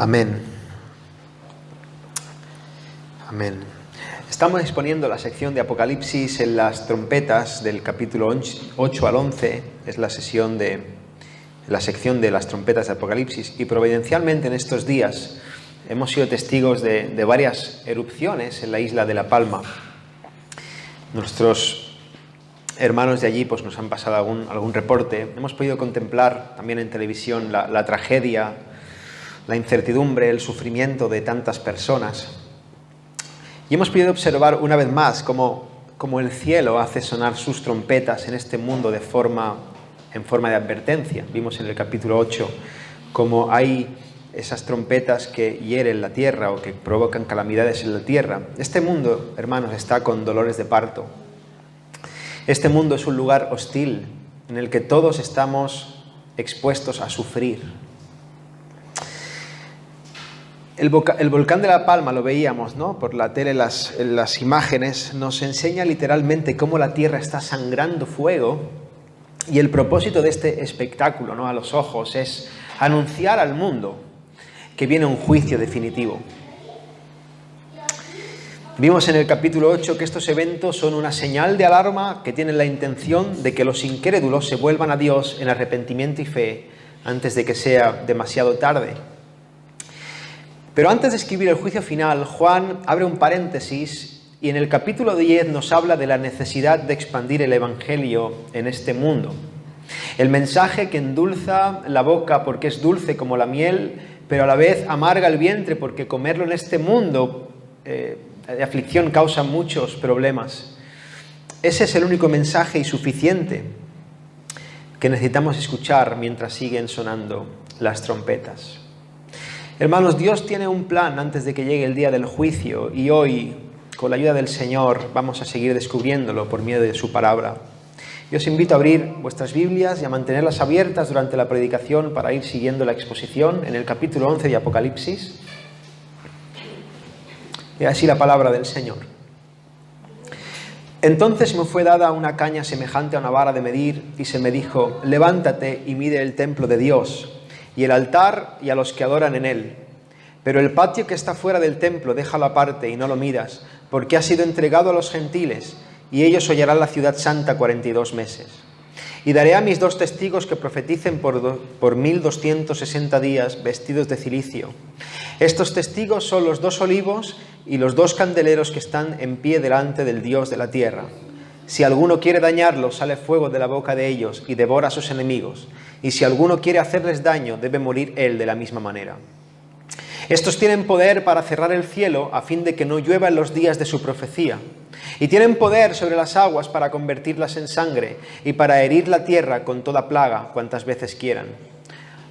Amén. Amén. Estamos exponiendo la sección de Apocalipsis en las trompetas del capítulo 8 al 11. Es la sección de las trompetas de Apocalipsis. Y providencialmente en estos días hemos sido testigos de varias erupciones en la isla de La Palma. Nuestros hermanos de allí pues, nos han pasado algún reporte. Hemos podido contemplar también en televisión la tragedia, la incertidumbre, el sufrimiento de tantas personas. Y hemos podido observar una vez más cómo el cielo hace sonar sus trompetas en este mundo en forma de advertencia. Vimos en el capítulo 8 cómo hay esas trompetas que hieren la tierra o que provocan calamidades en la tierra. Este mundo, hermanos, está con dolores de parto. Este mundo es un lugar hostil en el que todos estamos expuestos a sufrir. El volcán de La Palma, lo veíamos, ¿no? Por la tele, en las imágenes, nos enseña literalmente cómo la tierra está sangrando fuego, y el propósito de este espectáculo, ¿no? A los ojos, es anunciar al mundo que viene un juicio definitivo. Vimos en el capítulo 8 que estos eventos son una señal de alarma que tienen la intención de que los incrédulos se vuelvan a Dios en arrepentimiento y fe antes de que sea demasiado tarde. Pero antes de escribir el juicio final, Juan abre un paréntesis y en el capítulo 10 nos habla de la necesidad de expandir el Evangelio en este mundo. El mensaje que endulza la boca porque es dulce como la miel, pero a la vez amarga el vientre porque comerlo en este mundo de aflicción causa muchos problemas. Ese es el único mensaje y suficiente que necesitamos escuchar mientras siguen sonando las trompetas. Hermanos, Dios tiene un plan antes de que llegue el día del juicio y hoy, con la ayuda del Señor, vamos a seguir descubriéndolo por medio de su palabra. Yo os invito a abrir vuestras Biblias y a mantenerlas abiertas durante la predicación para ir siguiendo la exposición en el capítulo 11 de Apocalipsis. Y así la palabra del Señor. Entonces me fue dada una caña semejante a una vara de medir y se me dijo: levántate y mide el templo de Dios y el altar y a los que adoran en él. Pero el patio que está fuera del templo déjalo aparte y no lo midas, porque ha sido entregado a los gentiles, y ellos hollarán la ciudad santa 42 meses. Y daré a mis 2 testigos que profeticen por 1260 días, vestidos de cilicio. Estos testigos son los 2 olivos y los 2 candeleros que están en pie delante del Dios de la tierra. Si alguno quiere dañarlos, sale fuego de la boca de ellos y devora a sus enemigos. Y si alguno quiere hacerles daño, debe morir él de la misma manera. Estos tienen poder para cerrar el cielo a fin de que no llueva en los días de su profecía. Y tienen poder sobre las aguas para convertirlas en sangre y para herir la tierra con toda plaga cuantas veces quieran.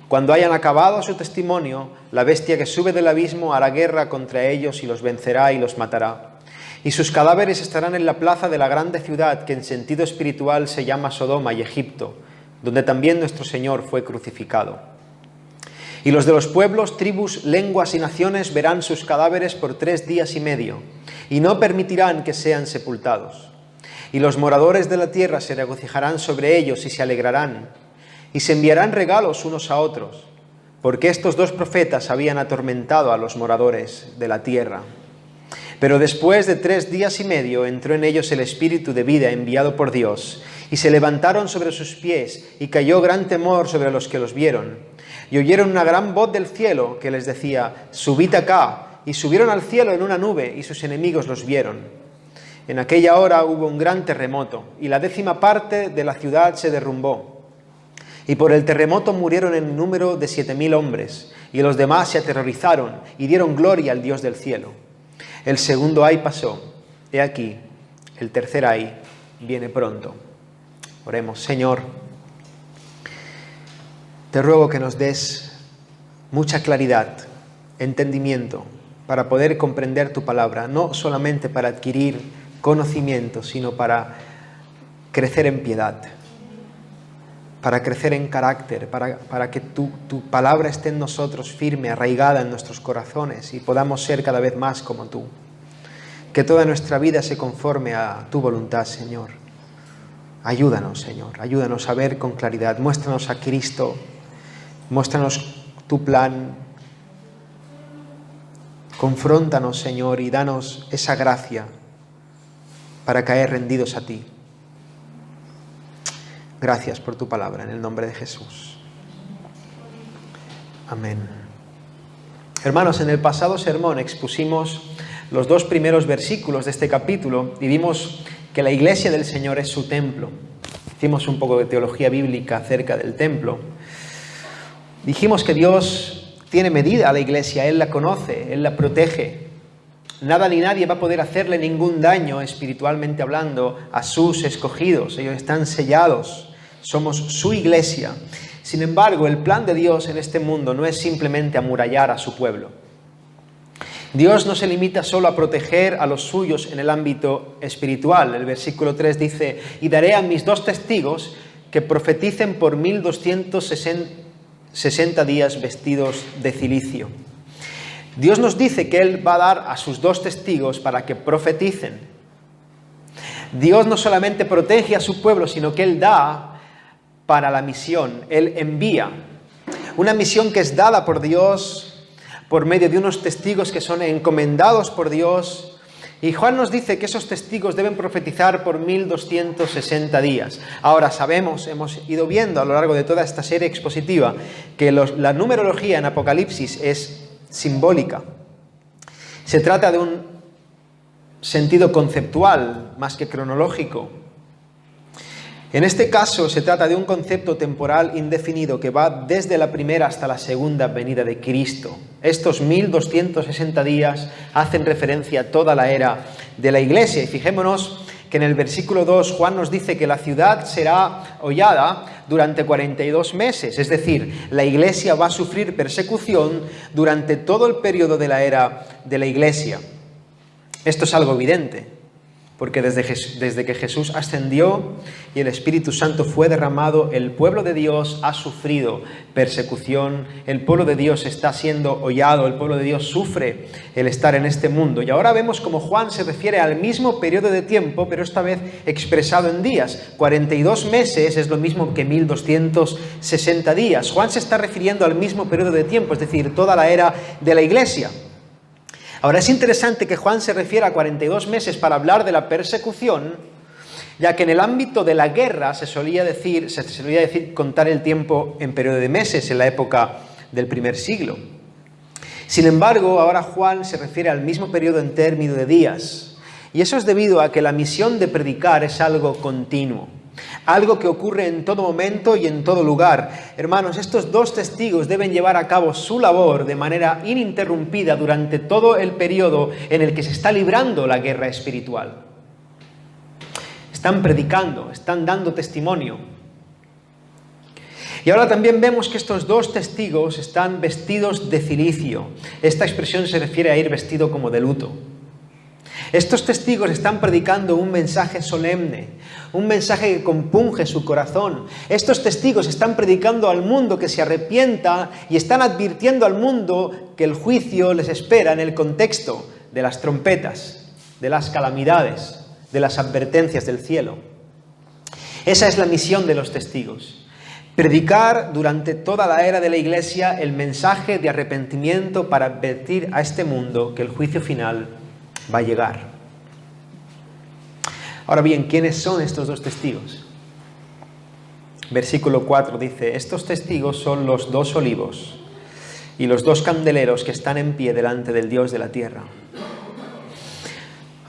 Cuando hayan acabado su testimonio, la bestia que sube del abismo hará guerra contra ellos y los vencerá y los matará. Y sus cadáveres estarán en la plaza de la grande ciudad que en sentido espiritual se llama Sodoma y Egipto, donde también nuestro Señor fue crucificado. Y los de los pueblos, tribus, lenguas y naciones verán sus cadáveres por 3 días y medio, y no permitirán que sean sepultados. Y los moradores de la tierra se regocijarán sobre ellos y se alegrarán, y se enviarán regalos unos a otros, porque estos 2 profetas habían atormentado a los moradores de la tierra. Pero después de 3 días y medio entró en ellos el espíritu de vida enviado por Dios, y se levantaron sobre sus pies, y cayó gran temor sobre los que los vieron. Y oyeron una gran voz del cielo que les decía: subid acá. Y subieron al cielo en una nube, y sus enemigos los vieron. En aquella hora hubo un gran terremoto, y la 10ª parte de la ciudad se derrumbó. Y por el terremoto murieron en número de 7.000 hombres, y los demás se aterrorizaron y dieron gloria al Dios del cielo. El segundo ay pasó, he aquí, el tercer ay viene pronto. Oremos. Señor, te ruego que nos des mucha claridad, entendimiento, para poder comprender tu palabra, no solamente para adquirir conocimiento, sino para crecer en piedad, para crecer en carácter, para que tu palabra esté en nosotros firme, arraigada en nuestros corazones y podamos ser cada vez más como tú. Que toda nuestra vida se conforme a tu voluntad, Señor. Ayúdanos, Señor, ayúdanos a ver con claridad. Muéstranos a Cristo, muéstranos tu plan, Confróntanos, Señor, y danos esa gracia para caer rendidos a ti. Gracias por tu palabra, en el nombre de Jesús. Amén. Hermanos, en el pasado sermón expusimos los 2 primeros versículos de este capítulo y vimos que la iglesia del Señor es su templo. Hicimos un poco de teología bíblica acerca del templo. Dijimos que Dios tiene medida a la iglesia, Él la conoce, Él la protege. Nada ni nadie va a poder hacerle ningún daño, espiritualmente hablando, a sus escogidos. Ellos están sellados, somos su iglesia. Sin embargo, el plan de Dios en este mundo no es simplemente amurallar a su pueblo. Dios no se limita solo a proteger a los suyos en el ámbito espiritual. El versículo 3 dice: y daré a mis 2 testigos que profeticen por 1260 días vestidos de cilicio. Dios nos dice que Él va a dar a sus 2 testigos para que profeticen. Dios no solamente protege a su pueblo, sino que Él da para la misión. Él envía. Una misión que es dada por Dios por medio de unos testigos que son encomendados por Dios. Y Juan nos dice que esos testigos deben profetizar por 1260 días. Ahora sabemos, hemos ido viendo a lo largo de toda esta serie expositiva, que la numerología en Apocalipsis es simbólica. Se trata de un sentido conceptual más que cronológico. En este caso se trata de un concepto temporal indefinido que va desde la primera hasta la segunda venida de Cristo. Estos 1260 días hacen referencia a toda la era de la Iglesia. Y fijémonos que en el versículo 2 Juan nos dice que la ciudad será hollada durante 42 meses. Es decir, la Iglesia va a sufrir persecución durante todo el periodo de la era de la Iglesia. Esto es algo evidente, porque desde que Jesús ascendió y el Espíritu Santo fue derramado, el pueblo de Dios ha sufrido persecución, el pueblo de Dios está siendo hollado, el pueblo de Dios sufre el estar en este mundo. Y ahora vemos cómo Juan se refiere al mismo periodo de tiempo, pero esta vez expresado en días. 42 meses es lo mismo que 1260 días. Juan se está refiriendo al mismo periodo de tiempo, es decir, toda la era de la Iglesia. Ahora es interesante que Juan se refiera a 42 meses para hablar de la persecución, ya que en el ámbito de la guerra se solía decir contar el tiempo en periodo de meses en la época del primer siglo. Sin embargo, ahora Juan se refiere al mismo periodo en términos de días, y eso es debido a que la misión de predicar es algo continuo. Algo que ocurre en todo momento y en todo lugar. Hermanos, estos 2 testigos deben llevar a cabo su labor de manera ininterrumpida durante todo el periodo en el que se está librando la guerra espiritual. Están predicando, están dando testimonio. Y ahora también vemos que estos 2 testigos están vestidos de cilicio. Esta expresión se refiere a ir vestido como de luto. Estos testigos están predicando un mensaje solemne, un mensaje que compunge su corazón. Estos testigos están predicando al mundo que se arrepienta y están advirtiendo al mundo que el juicio les espera en el contexto de las trompetas, de las calamidades, de las advertencias del cielo. Esa es la misión de los testigos. Predicar durante toda la era de la Iglesia el mensaje de arrepentimiento para advertir a este mundo que el juicio final va a llegar. Ahora bien, ¿quiénes son estos 2 testigos? Versículo 4 dice: estos testigos son los 2 olivos y los 2 candeleros que están en pie delante del Dios de la tierra.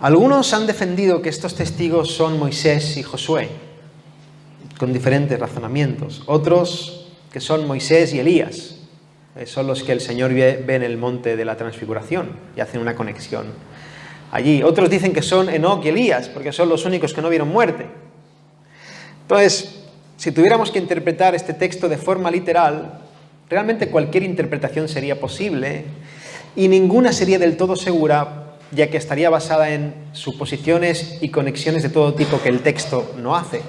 Algunos han defendido que estos testigos son Moisés y Josué, con diferentes razonamientos. Otros que son Moisés y Elías, son los que el Señor ve en el monte de la transfiguración y hacen una conexión allí. Otros dicen que son Enoc y Elías, porque son los únicos que no vieron muerte. Entonces, si tuviéramos que interpretar este texto de forma literal, realmente cualquier interpretación sería posible y ninguna sería del todo segura, ya que estaría basada en suposiciones y conexiones de todo tipo que el texto no hace.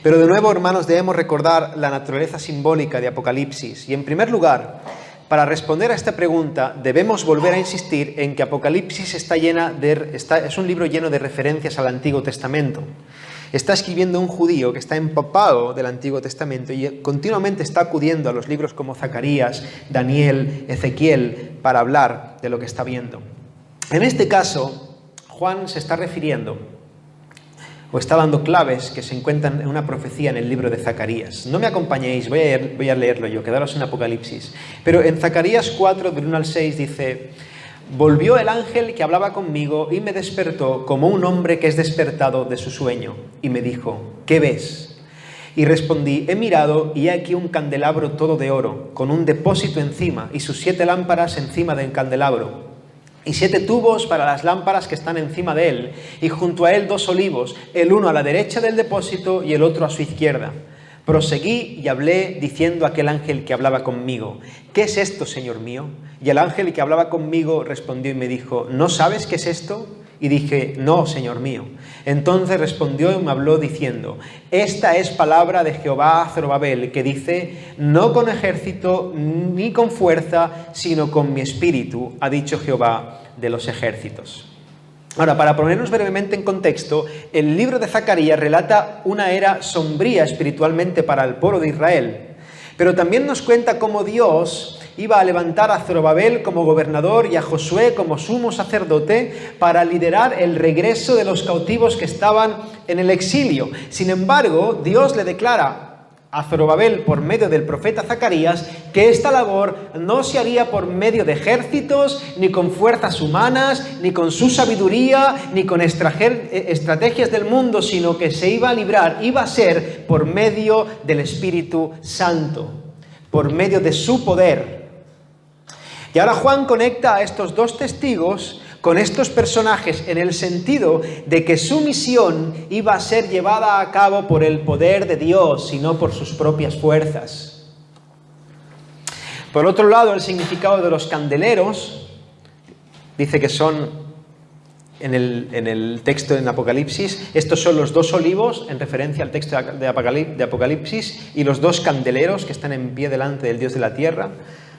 Pero de nuevo, hermanos, debemos recordar la naturaleza simbólica de Apocalipsis. Y en primer lugar, para responder a esta pregunta, debemos volver a insistir en que Apocalipsis es un libro lleno de referencias al Antiguo Testamento. Está escribiendo un judío que está empapado del Antiguo Testamento y continuamente está acudiendo a los libros como Zacarías, Daniel, Ezequiel, para hablar de lo que está viendo. En este caso, Juan se está refiriendo o está dando claves que se encuentran en una profecía en el libro de Zacarías. No me acompañéis, voy a leerlo yo, quedaros en Apocalipsis. Pero en Zacarías 4, del 1 al 6, dice: volvió el ángel que hablaba conmigo y me despertó como un hombre que es despertado de su sueño. Y me dijo: ¿qué ves? Y respondí: he mirado y he aquí un candelabro todo de oro, con un depósito encima y sus 7 lámparas encima del candelabro. Y 7 tubos para las lámparas que están encima de él, y junto a él 2 olivos, el uno a la derecha del depósito y el otro a su izquierda. Proseguí y hablé diciendo a aquel ángel que hablaba conmigo: ¿qué es esto, Señor mío? Y el ángel que hablaba conmigo respondió y me dijo: ¿no sabes qué es esto? Y dije: no, Señor mío. Entonces respondió y me habló diciendo: esta es palabra de Jehová a Zorobabel, que dice: no con ejército ni con fuerza, sino con mi espíritu, ha dicho Jehová de los ejércitos. Ahora, para ponernos brevemente en contexto, el libro de Zacarías relata una era sombría espiritualmente para el pueblo de Israel, pero también nos cuenta cómo Dios iba a levantar a Zorobabel como gobernador y a Josué como sumo sacerdote para liderar el regreso de los cautivos que estaban en el exilio. Sin embargo, Dios le declara a Zorobabel por medio del profeta Zacarías que esta labor no se haría por medio de ejércitos, ni con fuerzas humanas, ni con su sabiduría, ni con estrategias del mundo, sino que se iba a librar, iba a ser por medio del Espíritu Santo, por medio de su poder. Y ahora Juan conecta a estos 2 testigos con estos personajes en el sentido de que su misión iba a ser llevada a cabo por el poder de Dios y no por sus propias fuerzas. Por otro lado, el significado de los candeleros dice que son, en el texto en Apocalipsis, estos son los 2 olivos en referencia al texto de Apocalipsis y los 2 candeleros que están en pie delante del Dios de la tierra.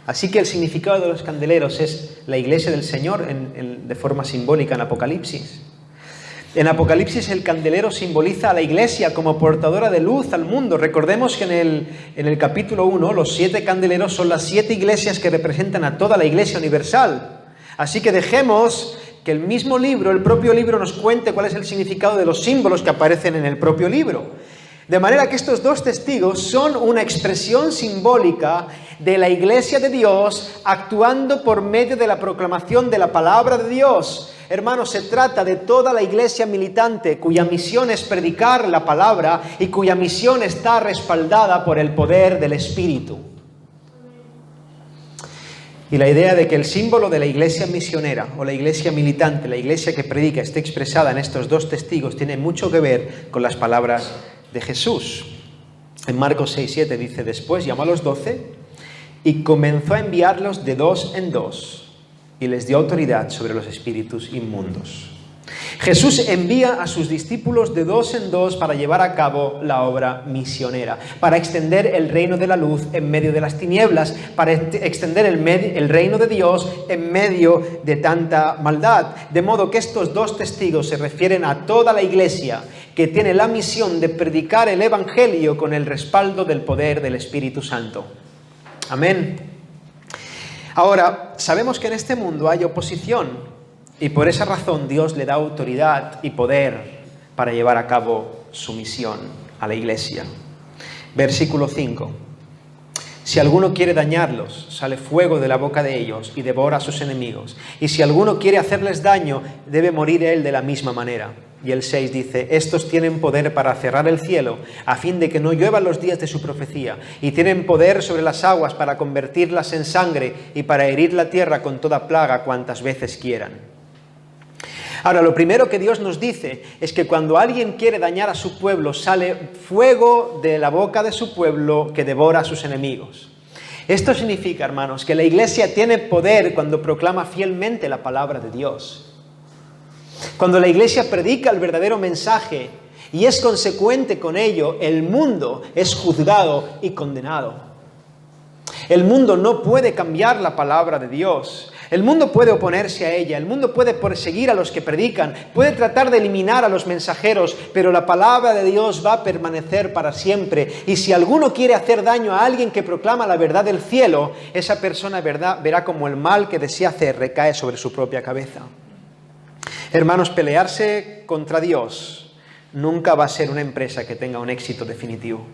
Así que el significado de los candeleros es la iglesia del Señor de forma simbólica en Apocalipsis. En Apocalipsis el candelero simboliza a la iglesia como portadora de luz al mundo. Recordemos que en el capítulo 1 los 7 candeleros son las 7 iglesias que representan a toda la iglesia universal. Así que dejemos que el mismo libro, el propio libro, nos cuente cuál es el significado de los símbolos que aparecen en el propio libro. De manera que estos 2 testigos son una expresión simbólica de la iglesia de Dios actuando por medio de la proclamación de la palabra de Dios. Hermanos, se trata de toda la iglesia militante cuya misión es predicar la palabra y cuya misión está respaldada por el poder del Espíritu. Y la idea de que el símbolo de la iglesia misionera o la iglesia militante, la iglesia que predica, esté expresada en estos 2 testigos tiene mucho que ver con las palabras de Jesús. En Marcos 6:7 dice: después llamó a los 12 y comenzó a enviarlos de 2 en 2 y les dio autoridad sobre los espíritus inmundos. Jesús envía a sus discípulos de 2 en 2 para llevar a cabo la obra misionera, para extender el reino de la luz en medio de las tinieblas, para extender el reino de Dios en medio de tanta maldad. De modo que estos 2 testigos se refieren a toda la iglesia que tiene la misión de predicar el evangelio con el respaldo del poder del Espíritu Santo. Amén. Ahora, sabemos que en este mundo hay oposición. Y por esa razón Dios le da autoridad y poder para llevar a cabo su misión a la iglesia. Versículo 5. Si alguno quiere dañarlos, sale fuego de la boca de ellos y devora a sus enemigos. Y si alguno quiere hacerles daño, debe morir él de la misma manera. Y el 6 dice: estos tienen poder para cerrar el cielo, a fin de que no lluevan los días de su profecía, y tienen poder sobre las aguas para convertirlas en sangre y para herir la tierra con toda plaga cuantas veces quieran. Ahora, lo primero que Dios nos dice es que cuando alguien quiere dañar a su pueblo, sale fuego de la boca de su pueblo que devora a sus enemigos. Esto significa, hermanos, que la iglesia tiene poder cuando proclama fielmente la palabra de Dios. Cuando la iglesia predica el verdadero mensaje y es consecuente con ello, el mundo es juzgado y condenado. El mundo no puede cambiar la palabra de Dios. El mundo puede oponerse a ella, el mundo puede perseguir a los que predican, puede tratar de eliminar a los mensajeros, pero la palabra de Dios va a permanecer para siempre. Y si alguno quiere hacer daño a alguien que proclama la verdad del cielo, esa persona verá como el mal que desea hacer recae sobre su propia cabeza. Hermanos, pelearse contra Dios nunca va a ser una empresa que tenga un éxito definitivo.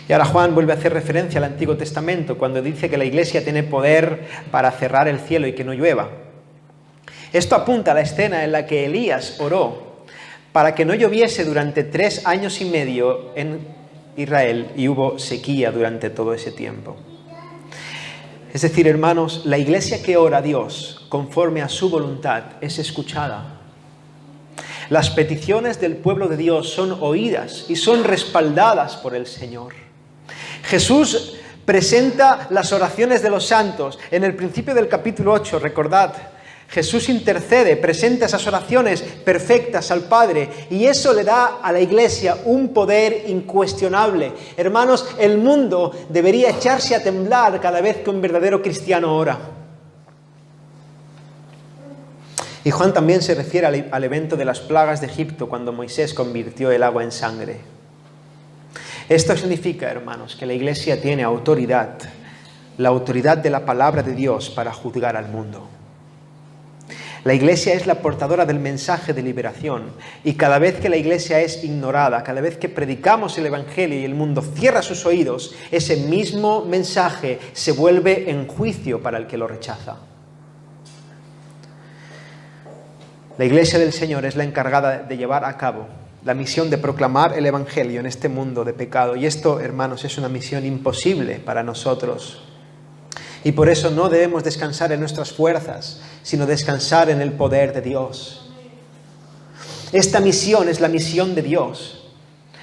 Y ahora Juan vuelve a hacer referencia al Antiguo Testamento cuando dice que la Iglesia tiene poder para cerrar el cielo y que no llueva. Esto apunta a la escena en la que Elías oró para que no lloviese durante 3 años y medio en Israel y hubo sequía durante todo ese tiempo. Es decir, hermanos, la Iglesia que ora a Dios conforme a su voluntad es escuchada. Las peticiones del pueblo de Dios son oídas y son respaldadas por el Señor. Jesús presenta las oraciones de los santos. En el principio del capítulo 8, recordad, Jesús intercede, presenta esas oraciones perfectas al Padre y eso le da a la Iglesia un poder incuestionable. Hermanos, el mundo debería echarse a temblar cada vez que un verdadero cristiano ora. Y Juan también se refiere al evento de las plagas de Egipto cuando Moisés convirtió el agua en sangre. Esto significa, hermanos, que la Iglesia tiene autoridad, la autoridad de la palabra de Dios para juzgar al mundo. La Iglesia es la portadora del mensaje de liberación y cada vez que la Iglesia es ignorada, cada vez que predicamos el Evangelio y el mundo cierra sus oídos, ese mismo mensaje se vuelve en juicio para el que lo rechaza. La Iglesia del Señor es la encargada de llevar a cabo la misión de proclamar el Evangelio en este mundo de pecado. Y esto, hermanos, es una misión imposible para nosotros. Y por eso no debemos descansar en nuestras fuerzas, sino descansar en el poder de Dios. Esta misión es la misión de Dios.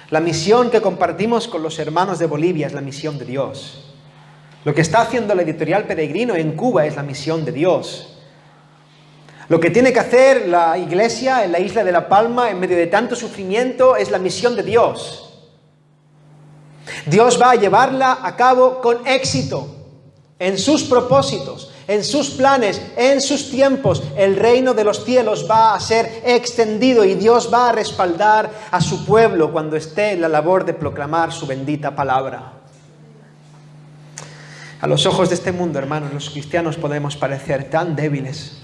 La misión que compartimos con los hermanos de Bolivia es la misión de Dios. Lo que está haciendo la editorial Peregrino en Cuba es la misión de Dios. Lo que tiene que hacer la Iglesia en la isla de La Palma en medio de tanto sufrimiento es la misión de Dios. Dios va a llevarla a cabo con éxito en sus propósitos, en sus planes, en sus tiempos. El reino de los cielos va a ser extendido y Dios va a respaldar a su pueblo cuando esté en la labor de proclamar su bendita palabra. A los ojos de este mundo, hermanos, los cristianos podemos parecer tan débiles,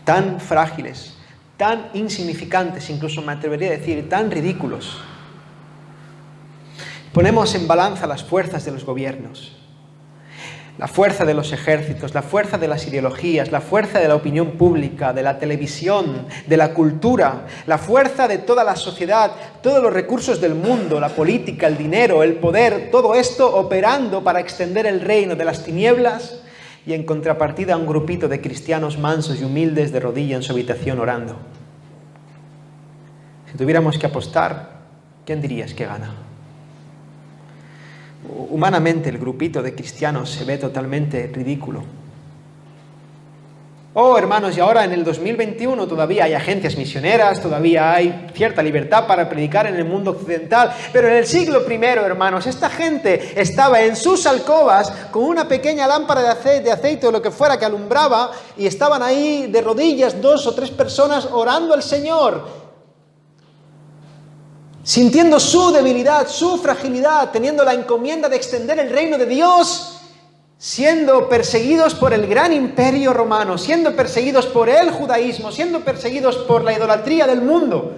tan frágiles, tan insignificantes, incluso me atrevería a decir, tan ridículos. Ponemos en balanza las fuerzas de los gobiernos, la fuerza de los ejércitos, la fuerza de las ideologías, la fuerza de la opinión pública, de la televisión, de la cultura, la fuerza de toda la sociedad, todos los recursos del mundo, la política, el dinero, el poder, todo esto operando para extender el reino de las tinieblas y en contrapartida a un grupito de cristianos mansos y humildes de rodillas en su habitación orando. Si tuviéramos que apostar, ¿quién dirías que gana? Humanamente el grupito de cristianos se ve totalmente ridículo. Oh, hermanos, y ahora en el 2021 todavía hay agencias misioneras, todavía hay cierta libertad para predicar en el mundo occidental, pero en el siglo I, hermanos, esta gente estaba en sus alcobas con una pequeña lámpara de aceite o lo que fuera que alumbraba y estaban ahí de rodillas 2 o 3 personas orando al Señor, sintiendo su debilidad, su fragilidad, teniendo la encomienda de extender el reino de Dios, siendo perseguidos por el gran imperio romano, siendo perseguidos por el judaísmo, siendo perseguidos por la idolatría del mundo.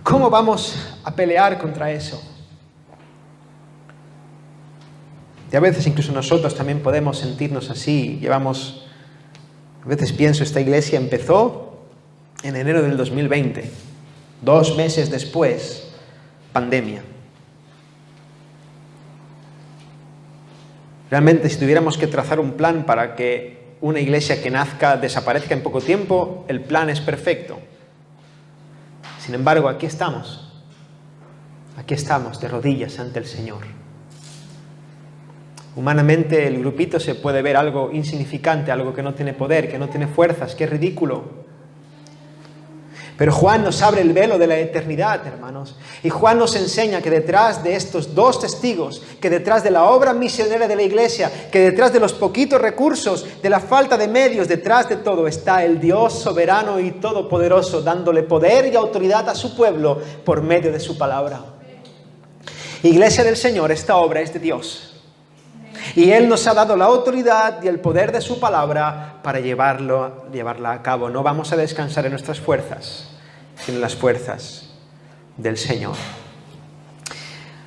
¿Cómo vamos a pelear contra eso? Y a veces incluso nosotros también podemos sentirnos así. A veces pienso, esta iglesia empezó en enero del 2020, 2 meses después, pandemia. Realmente, si tuviéramos que trazar un plan para que una iglesia que nazca desaparezca en poco tiempo, el plan es perfecto. Sin embargo, aquí estamos de rodillas ante el Señor. Humanamente el grupito se puede ver algo insignificante, algo que no tiene poder, que no tiene fuerzas, que es ridículo. Pero Juan nos abre el velo de la eternidad, hermanos. Y Juan nos enseña que detrás de estos dos testigos, que detrás de la obra misionera de la iglesia, que detrás de los poquitos recursos, de la falta de medios, detrás de todo está el Dios soberano y todopoderoso, dándole poder y autoridad a su pueblo por medio de su palabra. Iglesia del Señor, esta obra es de Dios. Y Él nos ha dado la autoridad y el poder de su palabra para llevarla a cabo. No vamos a descansar en nuestras fuerzas, sino en las fuerzas del Señor.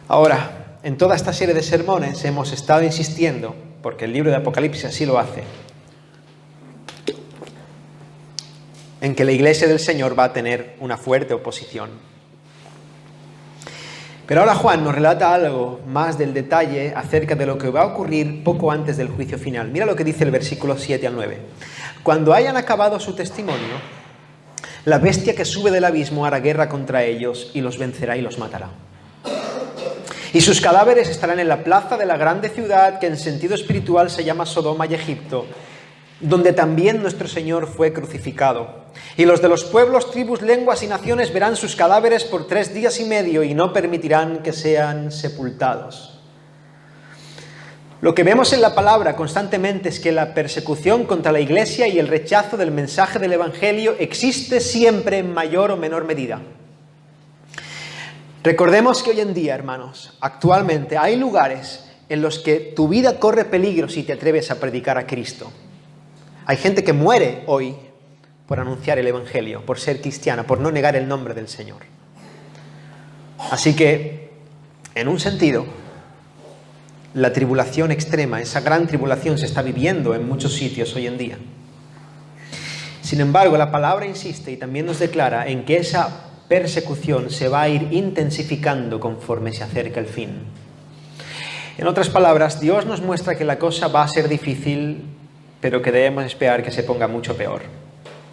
Ahora, en toda esta serie de sermones hemos estado insistiendo, porque el libro de Apocalipsis así lo hace, en que la iglesia del Señor va a tener una fuerte oposición. Pero ahora Juan nos relata algo más del detalle acerca de lo que va a ocurrir poco antes del juicio final. Mira lo que dice el versículo 7 al 9. Cuando hayan acabado su testimonio, la bestia que sube del abismo hará guerra contra ellos y los vencerá y los matará. Y sus cadáveres estarán en la plaza de la grande ciudad que en sentido espiritual se llama Sodoma y Egipto, donde también nuestro Señor fue crucificado. Y los de los pueblos, tribus, lenguas y naciones verán sus cadáveres por 3 días y medio y no permitirán que sean sepultados. Lo que vemos en la palabra constantemente es que la persecución contra la iglesia y el rechazo del mensaje del Evangelio existe siempre en mayor o menor medida. Recordemos que hoy en día, hermanos, actualmente hay lugares en los que tu vida corre peligro si te atreves a predicar a Cristo. Hay gente que muere hoy por anunciar el Evangelio, por ser cristiana, por no negar el nombre del Señor. Así que, en un sentido, la tribulación extrema, esa gran tribulación se está viviendo en muchos sitios hoy en día. Sin embargo, la palabra insiste y también nos declara en que esa persecución se va a ir intensificando conforme se acerca el fin. En otras palabras, Dios nos muestra que la cosa va a ser difícil, pero que debemos esperar que se ponga mucho peor.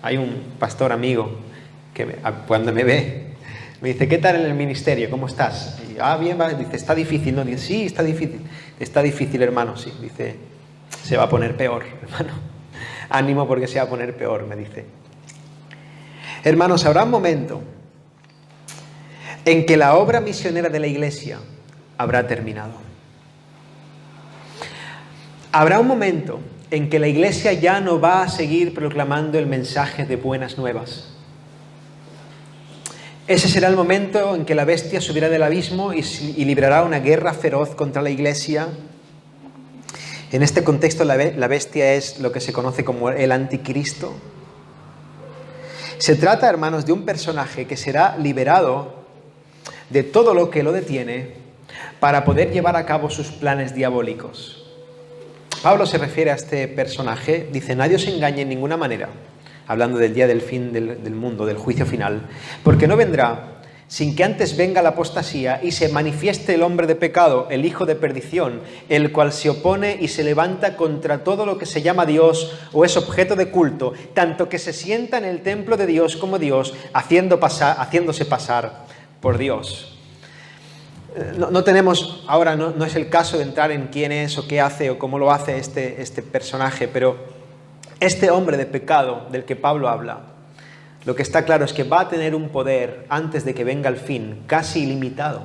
Hay un pastor amigo que cuando me ve, me dice, ¿qué tal en el ministerio? ¿Cómo estás? Y yo, bien, va. Dice, ¿está difícil? No, dice, sí, está difícil. Está difícil, hermano, sí. Dice, se va a poner peor, hermano. Ánimo porque se va a poner peor, me dice. Hermanos, habrá un momento en que la obra misionera de la iglesia habrá terminado. Habrá un momento en que la iglesia ya no va a seguir proclamando el mensaje de buenas nuevas. Ese será el momento en que la bestia subirá del abismo y librará una guerra feroz contra la iglesia. En este contexto la bestia es lo que se conoce como el anticristo. Se trata, hermanos, de un personaje que será liberado de todo lo que lo detiene para poder llevar a cabo sus planes diabólicos. Pablo se refiere a este personaje, dice, nadie os engañe en ninguna manera, hablando del día del fin del mundo, del juicio final, porque no vendrá sin que antes venga la apostasía y se manifieste el hombre de pecado, el hijo de perdición, el cual se opone y se levanta contra todo lo que se llama Dios o es objeto de culto, tanto que se sienta en el templo de Dios como Dios, haciéndose pasar por Dios. No tenemos, ahora no es el caso de entrar en quién es o qué hace o cómo lo hace este personaje, pero este hombre de pecado del que Pablo habla, lo que está claro es que va a tener un poder antes de que venga el fin, casi ilimitado.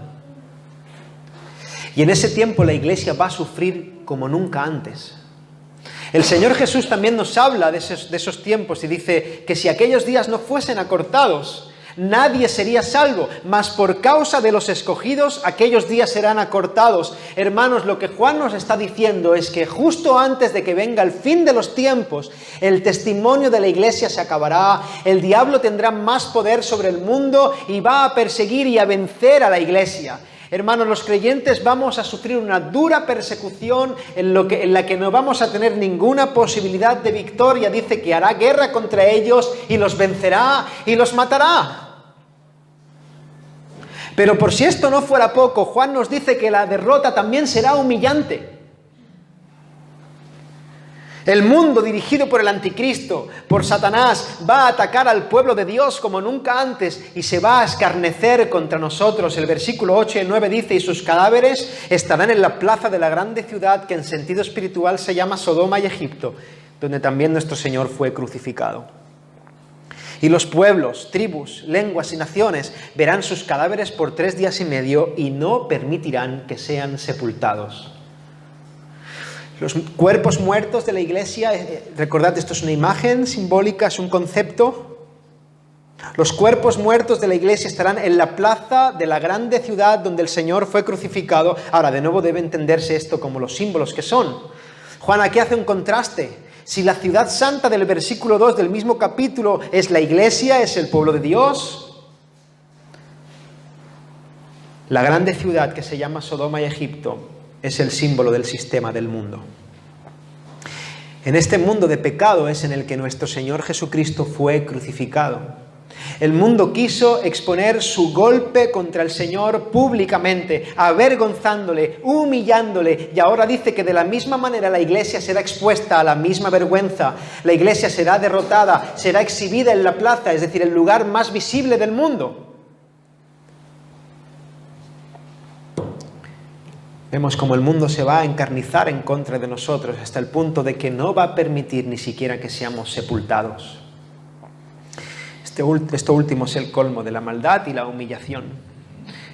Y en ese tiempo la iglesia va a sufrir como nunca antes. El Señor Jesús también nos habla de esos tiempos y dice que si aquellos días no fuesen acortados, nadie sería salvo, mas por causa de los escogidos, aquellos días serán acortados. Hermanos, lo que Juan nos está diciendo es que justo antes de que venga el fin de los tiempos, el testimonio de la iglesia se acabará, el diablo tendrá más poder sobre el mundo y va a perseguir y a vencer a la iglesia. Hermanos, los creyentes vamos a sufrir una dura persecución en la que no vamos a tener ninguna posibilidad de victoria. Dice que hará guerra contra ellos y los vencerá y los matará. Pero por si esto no fuera poco, Juan nos dice que la derrota también será humillante. El mundo dirigido por el anticristo, por Satanás, va a atacar al pueblo de Dios como nunca antes y se va a escarnecer contra nosotros. El versículo 8 y el 9 dice, y sus cadáveres estarán en la plaza de la grande ciudad que en sentido espiritual se llama Sodoma y Egipto, donde también nuestro Señor fue crucificado. Y los pueblos, tribus, lenguas y naciones verán sus cadáveres por 3 días y medio y no permitirán que sean sepultados. Los cuerpos muertos de la iglesia, recordad, esto es una imagen simbólica, es un concepto. Los cuerpos muertos de la iglesia estarán en la plaza de la grande ciudad donde el Señor fue crucificado. Ahora, de nuevo debe entenderse esto como los símbolos que son. Juan aquí hace un contraste. Si la ciudad santa del versículo 2 del mismo capítulo es la iglesia, es el pueblo de Dios, la grande ciudad que se llama Sodoma y Egipto es el símbolo del sistema del mundo. En este mundo de pecado es en el que nuestro Señor Jesucristo fue crucificado. El mundo quiso exponer su golpe contra el Señor públicamente, avergonzándole, humillándole, y ahora dice que de la misma manera la iglesia será expuesta a la misma vergüenza. La iglesia será derrotada, será exhibida en la plaza, es decir, el lugar más visible del mundo. Vemos cómo el mundo se va a encarnizar en contra de nosotros hasta el punto de que no va a permitir ni siquiera que seamos sepultados. Esto último es el colmo de la maldad y la humillación.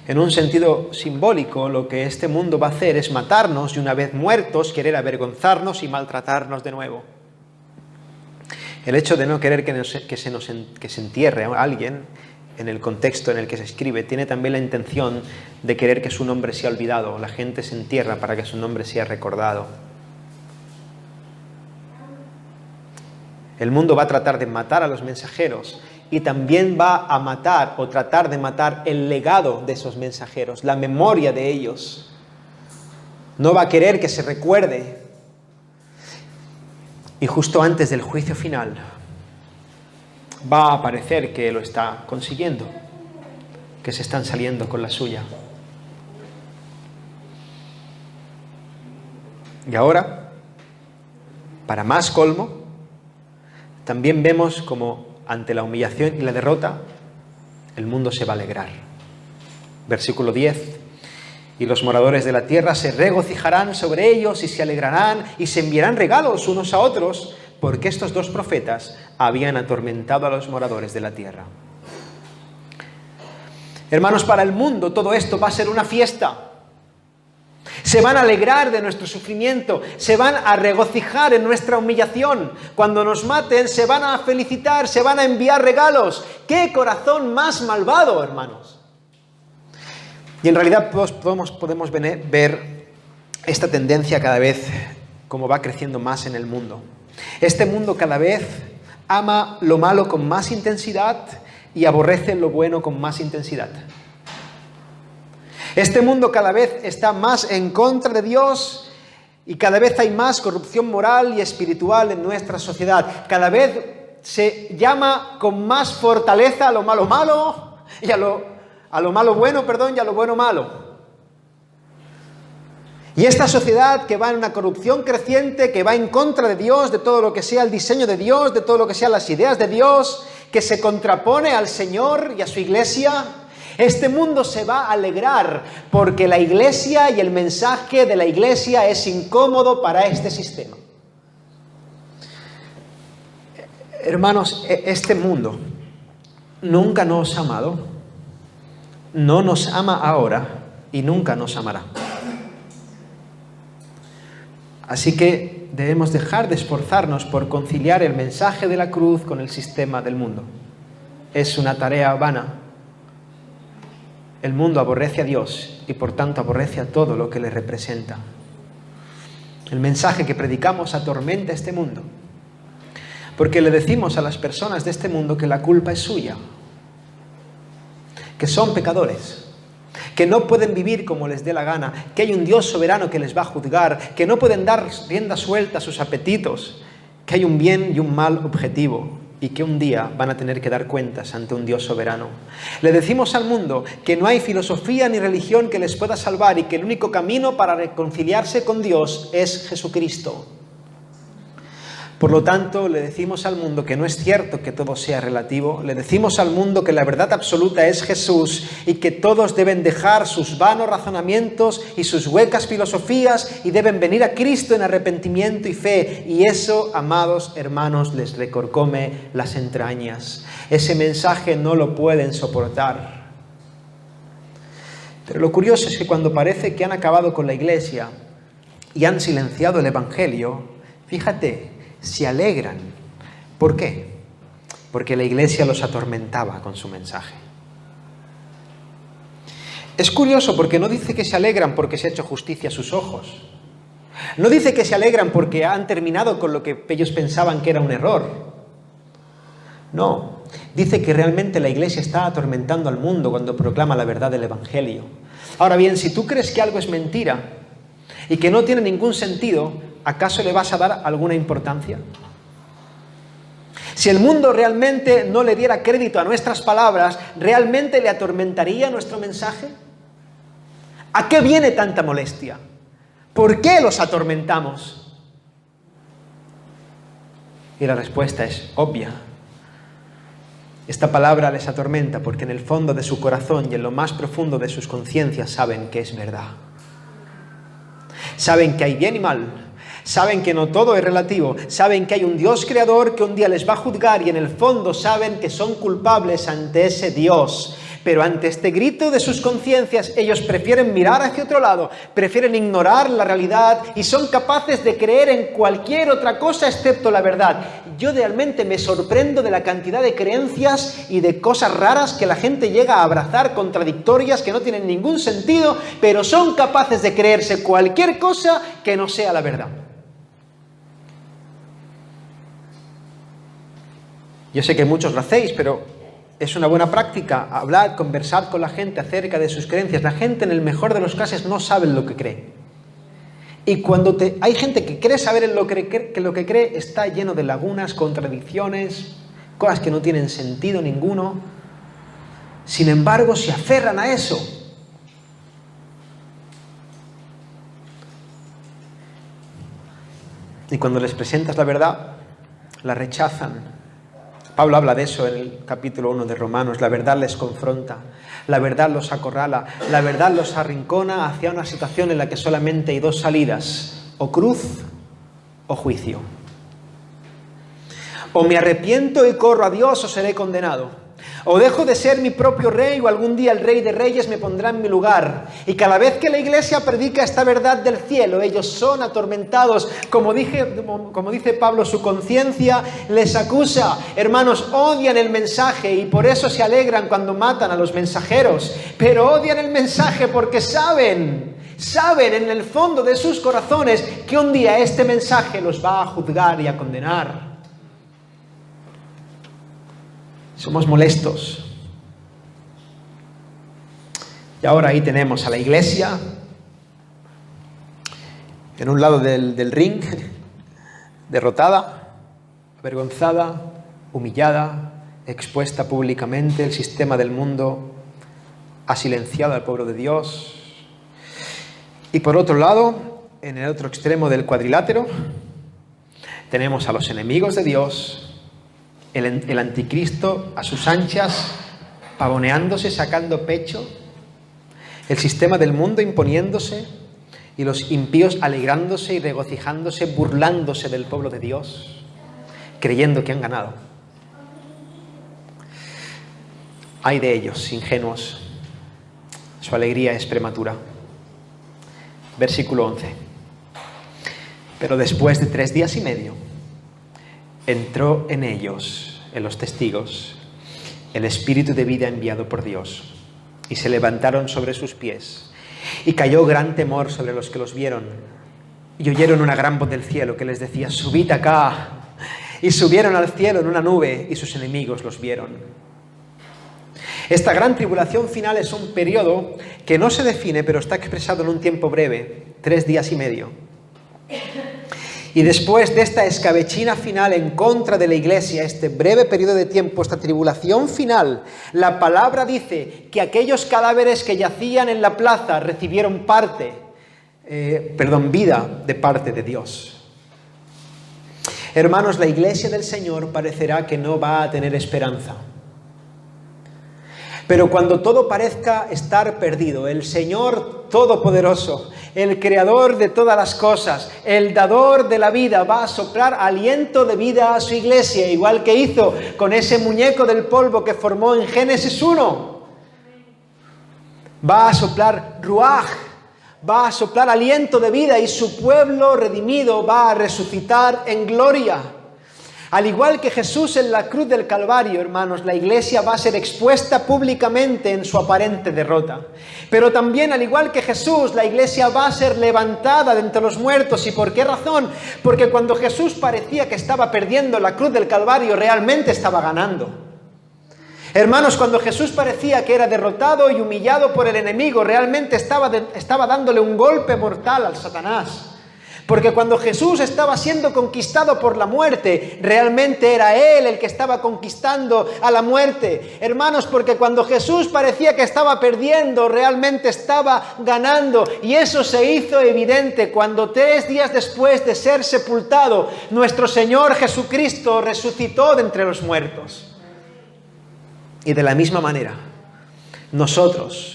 En un sentido simbólico, lo que este mundo va a hacer es matarnos y una vez muertos, querer avergonzarnos y maltratarnos de nuevo. El hecho de no querer que se entierre a alguien, en el contexto en el que se escribe, tiene también la intención de querer que su nombre sea olvidado. La gente se entierra para que su nombre sea recordado. El mundo va a tratar de matar a los mensajeros y también va a matar o tratar de matar el legado de esos mensajeros, la memoria de ellos. No va a querer que se recuerde. Y justo antes del juicio final va a parecer que lo está consiguiendo, que se están saliendo con la suya. Y ahora, para más colmo, también vemos como ante la humillación y la derrota, el mundo se va a alegrar. Versículo 10. Y los moradores de la tierra se regocijarán sobre ellos y se alegrarán y se enviarán regalos unos a otros, porque estos 2 profetas habían atormentado a los moradores de la tierra. Hermanos, para el mundo todo esto va a ser una fiesta. Se van a alegrar de nuestro sufrimiento, se van a regocijar en nuestra humillación. Cuando nos maten, se van a felicitar, se van a enviar regalos. ¡Qué corazón más malvado, hermanos! Y en realidad podemos ver esta tendencia cada vez como va creciendo más en el mundo. Este mundo cada vez ama lo malo con más intensidad y aborrece lo bueno con más intensidad. Este mundo cada vez está más en contra de Dios y cada vez hay más corrupción moral y espiritual en nuestra sociedad. Cada vez se llama con más fortaleza a lo malo malo y a lo malo bueno, y a lo bueno malo. Y esta sociedad que va en una corrupción creciente, que va en contra de Dios, de todo lo que sea el diseño de Dios, de todo lo que sean las ideas de Dios, que se contrapone al Señor y a su iglesia, este mundo se va a alegrar porque la iglesia y el mensaje de la iglesia es incómodo para este sistema. Hermanos, este mundo nunca nos ha amado, no nos ama ahora y nunca nos amará. Así que debemos dejar de esforzarnos por conciliar el mensaje de la cruz con el sistema del mundo. Es una tarea vana. El mundo aborrece a Dios y por tanto aborrece a todo lo que le representa. El mensaje que predicamos atormenta a este mundo, porque le decimos a las personas de este mundo que la culpa es suya, que son pecadores, que no pueden vivir como les dé la gana, que hay un Dios soberano que les va a juzgar, que no pueden dar rienda suelta a sus apetitos, que hay un bien y un mal objetivo y que un día van a tener que dar cuentas ante un Dios soberano. Le decimos al mundo que no hay filosofía ni religión que les pueda salvar y que el único camino para reconciliarse con Dios es Jesucristo. Por lo tanto, le decimos al mundo que no es cierto que todo sea relativo, le decimos al mundo que la verdad absoluta es Jesús y que todos deben dejar sus vanos razonamientos y sus huecas filosofías y deben venir a Cristo en arrepentimiento y fe. Y eso, amados hermanos, les recorcome las entrañas. Ese mensaje no lo pueden soportar. Pero lo curioso es que cuando parece que han acabado con la Iglesia y han silenciado el Evangelio, fíjate, se alegran. ¿Por qué? Porque la Iglesia los atormentaba con su mensaje. Es curioso porque no dice que se alegran porque se ha hecho justicia a sus ojos. No dice que se alegran porque han terminado con lo que ellos pensaban que era un error. No, dice que realmente la Iglesia está atormentando al mundo cuando proclama la verdad del Evangelio. Ahora bien, si tú crees que algo es mentira y que no tiene ningún sentido, ¿acaso le vas a dar alguna importancia? Si el mundo realmente no le diera crédito a nuestras palabras, ¿realmente le atormentaría nuestro mensaje? ¿A qué viene tanta molestia? ¿Por qué los atormentamos? Y la respuesta es obvia. Esta palabra les atormenta porque en el fondo de su corazón y en lo más profundo de sus conciencias saben que es verdad. Saben que hay bien y mal. Saben que no todo es relativo. Saben que hay un Dios creador que un día les va a juzgar y en el fondo saben que son culpables ante ese Dios. Pero ante este grito de sus conciencias, ellos prefieren mirar hacia otro lado, prefieren ignorar la realidad y son capaces de creer en cualquier otra cosa excepto la verdad. Yo realmente me sorprendo de la cantidad de creencias y de cosas raras que la gente llega a abrazar, contradictorias, que no tienen ningún sentido, pero son capaces de creerse cualquier cosa que no sea la verdad. Yo sé que muchos lo hacéis, pero es una buena práctica hablar, conversar con la gente acerca de sus creencias. La gente en el mejor de los casos no sabe lo que cree. Y cuando hay gente que cree saber lo que cree, está lleno de lagunas, contradicciones, cosas que no tienen sentido ninguno. Sin embargo, se aferran a eso. Y cuando les presentas la verdad, la rechazan. Pablo habla de eso en el capítulo 1 de Romanos. La verdad les confronta, la verdad los acorrala, la verdad los arrincona hacia una situación en la que solamente hay dos salidas, o cruz o juicio. O me arrepiento y corro a Dios o seré condenado. O dejo de ser mi propio rey o algún día el Rey de Reyes me pondrá en mi lugar. Y cada vez que la Iglesia predica esta verdad del cielo, ellos son atormentados. Como dice Pablo, su conciencia les acusa. Hermanos, odian el mensaje y por eso se alegran cuando matan a los mensajeros. Pero odian el mensaje porque saben en el fondo de sus corazones que un día este mensaje los va a juzgar y a condenar. Somos molestos. Y ahora ahí tenemos a la Iglesia en un lado del ring, derrotada, avergonzada, humillada, expuesta públicamente. El sistema del mundo ha silenciado al pueblo de Dios. Y por otro lado, en el otro extremo del cuadrilátero, tenemos a los enemigos de Dios, el anticristo a sus anchas, pavoneándose, sacando pecho, el sistema del mundo imponiéndose y los impíos alegrándose y regocijándose, burlándose del pueblo de Dios, creyendo que han ganado. Ay de ellos, ingenuos, su alegría es prematura. Versículo 11. Pero después de 3 días y medio, entró en ellos, en los testigos, el espíritu de vida enviado por Dios, y se levantaron sobre sus pies, y cayó gran temor sobre los que los vieron, y oyeron una gran voz del cielo que les decía: subid acá, y subieron al cielo en una nube, y sus enemigos los vieron. Esta gran tribulación final es un periodo que no se define, pero está expresado en un tiempo breve, 3 días y medio. Y después de esta escabechina final en contra de la Iglesia, este breve periodo de tiempo, esta tribulación final, la palabra dice que aquellos cadáveres que yacían en la plaza recibieron vida de parte de Dios. Hermanos, la iglesia del Señor parecerá que no va a tener esperanza. Pero cuando todo parezca estar perdido, el Señor Todopoderoso, el Creador de todas las cosas, el Dador de la vida, va a soplar aliento de vida a su iglesia, igual que hizo con ese muñeco del polvo que formó en Génesis 1. Va a soplar ruaj, va a soplar aliento de vida y su pueblo redimido va a resucitar en gloria. Al igual que Jesús en la cruz del Calvario, hermanos, la iglesia va a ser expuesta públicamente en su aparente derrota. Pero también, al igual que Jesús, la iglesia va a ser levantada de entre los muertos. ¿Y por qué razón? Porque cuando Jesús parecía que estaba perdiendo la cruz del Calvario, realmente estaba ganando. Hermanos, cuando Jesús parecía que era derrotado y humillado por el enemigo, realmente estaba dándole un golpe mortal al Satanás. Porque cuando Jesús estaba siendo conquistado por la muerte, realmente era Él el que estaba conquistando a la muerte. Hermanos, porque cuando Jesús parecía que estaba perdiendo, realmente estaba ganando. Y eso se hizo evidente cuando 3 días después de ser sepultado, nuestro Señor Jesucristo resucitó de entre los muertos. Y de la misma manera, nosotros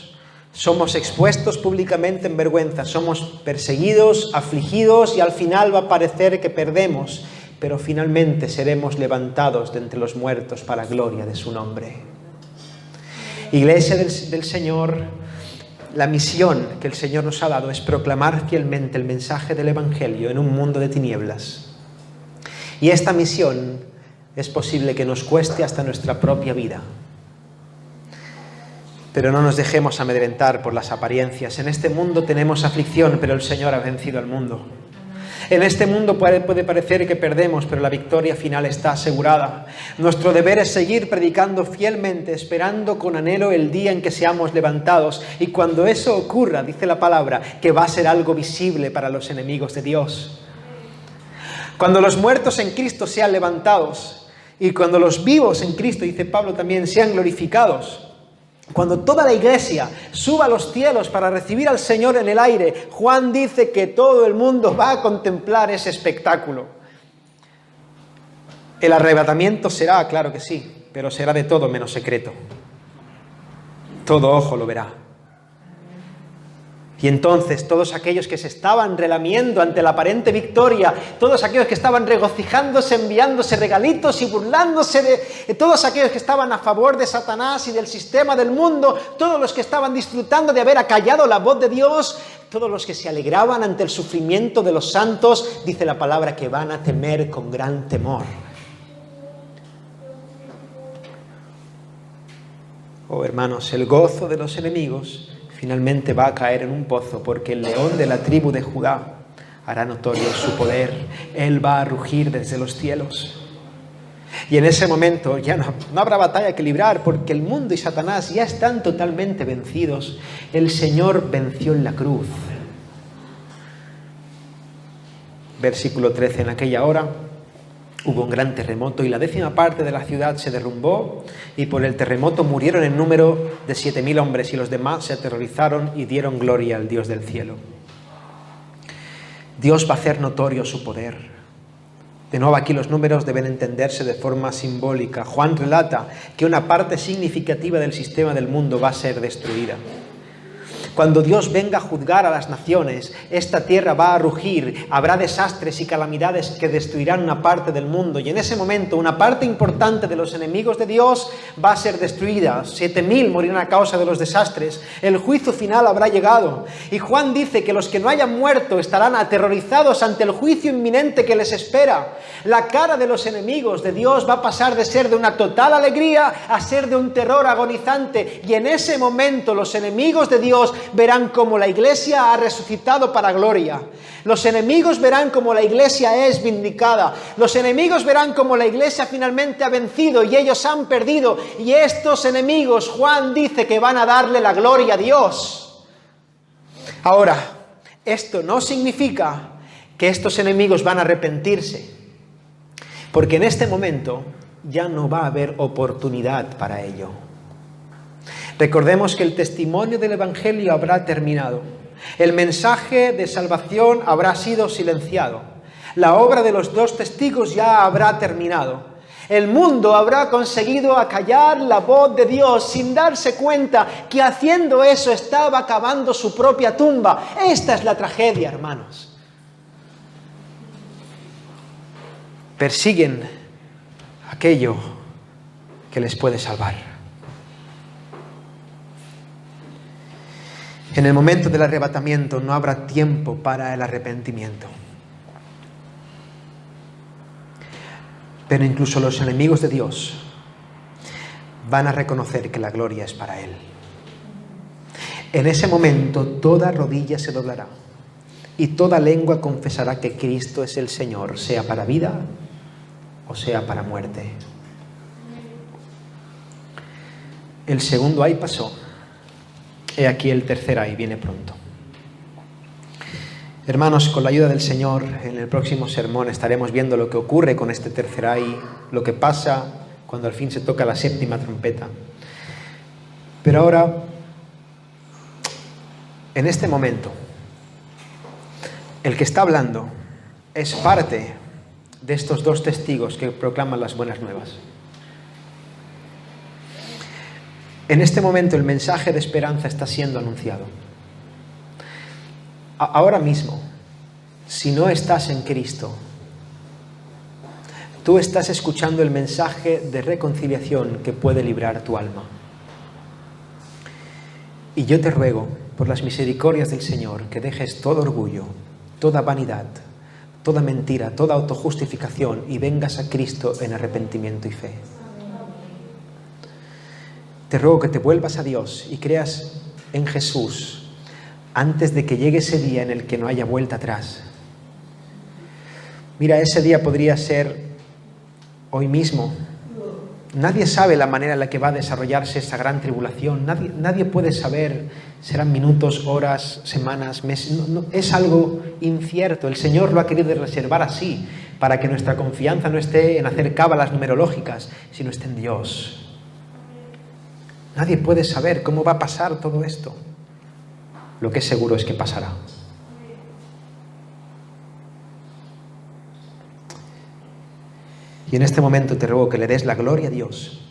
somos expuestos públicamente en vergüenza, somos perseguidos, afligidos y al final va a parecer que perdemos, pero finalmente seremos levantados de entre los muertos para gloria de su nombre. Iglesia del Señor, la misión que el Señor nos ha dado es proclamar fielmente el mensaje del Evangelio en un mundo de tinieblas. Y esta misión es posible que nos cueste hasta nuestra propia vida. Pero no nos dejemos amedrentar por las apariencias. En este mundo tenemos aflicción, pero el Señor ha vencido al mundo. En este mundo puede parecer que perdemos, pero la victoria final está asegurada. Nuestro deber es seguir predicando fielmente, esperando con anhelo el día en que seamos levantados. Y cuando eso ocurra, dice la palabra, que va a ser algo visible para los enemigos de Dios. Cuando los muertos en Cristo sean levantados y cuando los vivos en Cristo, dice Pablo también, sean glorificados. Cuando toda la iglesia suba a los cielos para recibir al Señor en el aire, Juan dice que todo el mundo va a contemplar ese espectáculo. El arrebatamiento será, claro que sí, pero será de todo menos secreto. Todo ojo lo verá. Y entonces todos aquellos que se estaban relamiendo ante la aparente victoria, todos aquellos que estaban regocijándose, enviándose regalitos y burlándose de todos aquellos que estaban a favor de Satanás y del sistema del mundo, todos los que estaban disfrutando de haber acallado la voz de Dios, todos los que se alegraban ante el sufrimiento de los santos, dice la palabra que van a temer con gran temor. Oh hermanos, el gozo de los enemigos finalmente va a caer en un pozo, porque el león de la tribu de Judá hará notorio su poder. Él va a rugir desde los cielos. Y en ese momento ya no habrá batalla que librar, porque el mundo y Satanás ya están totalmente vencidos. El Señor venció en la cruz. Versículo 13. En aquella hora hubo un gran terremoto y la 10ª parte de la ciudad se derrumbó, y por el terremoto murieron en número de 7.000 hombres, y los demás se aterrorizaron y dieron gloria al Dios del cielo. Dios va a hacer notorio su poder. De nuevo, aquí los números deben entenderse de forma simbólica. Juan relata que una parte significativa del sistema del mundo va a ser destruida. Cuando Dios venga a juzgar a las naciones, esta tierra va a rugir, habrá desastres y calamidades que destruirán una parte del mundo, y en ese momento una parte importante de los enemigos de Dios va a ser destruida. 7.000 morirán a causa de los desastres. El juicio final habrá llegado, y Juan dice que los que no hayan muerto estarán aterrorizados ante el juicio inminente que les espera. La cara de los enemigos de Dios va a pasar de ser de una total alegría a ser de un terror agonizante, y en ese momento los enemigos de Dios verán cómo la iglesia ha resucitado para gloria. Los enemigos verán cómo la iglesia es vindicada. Los enemigos verán cómo la iglesia finalmente ha vencido y ellos han perdido. Y estos enemigos, Juan dice que van a darle la gloria a Dios. Ahora, esto no significa que estos enemigos van a arrepentirse, porque en este momento ya no va a haber oportunidad para ello. Recordemos que el testimonio del Evangelio habrá terminado. El mensaje de salvación habrá sido silenciado. La obra de los 2 testigos ya habrá terminado. El mundo habrá conseguido acallar la voz de Dios sin darse cuenta que haciendo eso estaba cavando su propia tumba. Esta es la tragedia, hermanos. Persiguen aquello que les puede salvar. En el momento del arrebatamiento no habrá tiempo para el arrepentimiento. Pero incluso los enemigos de Dios van a reconocer que la gloria es para Él. En ese momento toda rodilla se doblará y toda lengua confesará que Cristo es el Señor, sea para vida o sea para muerte. El segundo ay pasó. He aquí el tercer ay viene pronto. Hermanos, con la ayuda del Señor, en el próximo sermón estaremos viendo lo que ocurre con este tercer ay, lo que pasa cuando al fin se toca la 7ª trompeta. Pero ahora, en este momento, el que está hablando es parte de estos 2 testigos que proclaman las buenas nuevas. En este momento el mensaje de esperanza está siendo anunciado. Ahora mismo, si no estás en Cristo, tú estás escuchando el mensaje de reconciliación que puede librar tu alma. Y yo te ruego, por las misericordias del Señor, que dejes todo orgullo, toda vanidad, toda mentira, toda autojustificación y vengas a Cristo en arrepentimiento y fe. Te ruego que te vuelvas a Dios y creas en Jesús antes de que llegue ese día en el que no haya vuelta atrás. Mira, ese día podría ser hoy mismo. Nadie sabe la manera en la que va a desarrollarse esa gran tribulación. Nadie puede saber, serán minutos, horas, semanas, meses. No, es algo incierto. El Señor lo ha querido reservar así, para que nuestra confianza no esté en hacer cábalas numerológicas, sino esté en Dios. Nadie puede saber cómo va a pasar todo esto. Lo que es seguro es que pasará. Y en este momento te ruego que le des la gloria a Dios,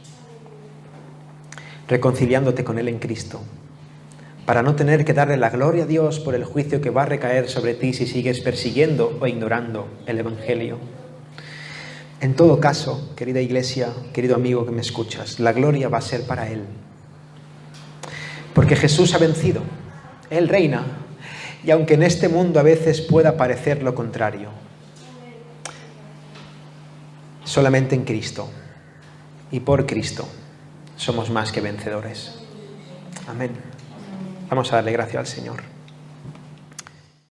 reconciliándote con Él en Cristo, para no tener que darle la gloria a Dios por el juicio que va a recaer sobre ti si sigues persiguiendo o ignorando el Evangelio. En todo caso, querida iglesia, querido amigo que me escuchas, la gloria va a ser para Él. Porque Jesús ha vencido, Él reina, y aunque en este mundo a veces pueda parecer lo contrario, solamente en Cristo y por Cristo somos más que vencedores. Amén. Vamos a darle gracias al Señor.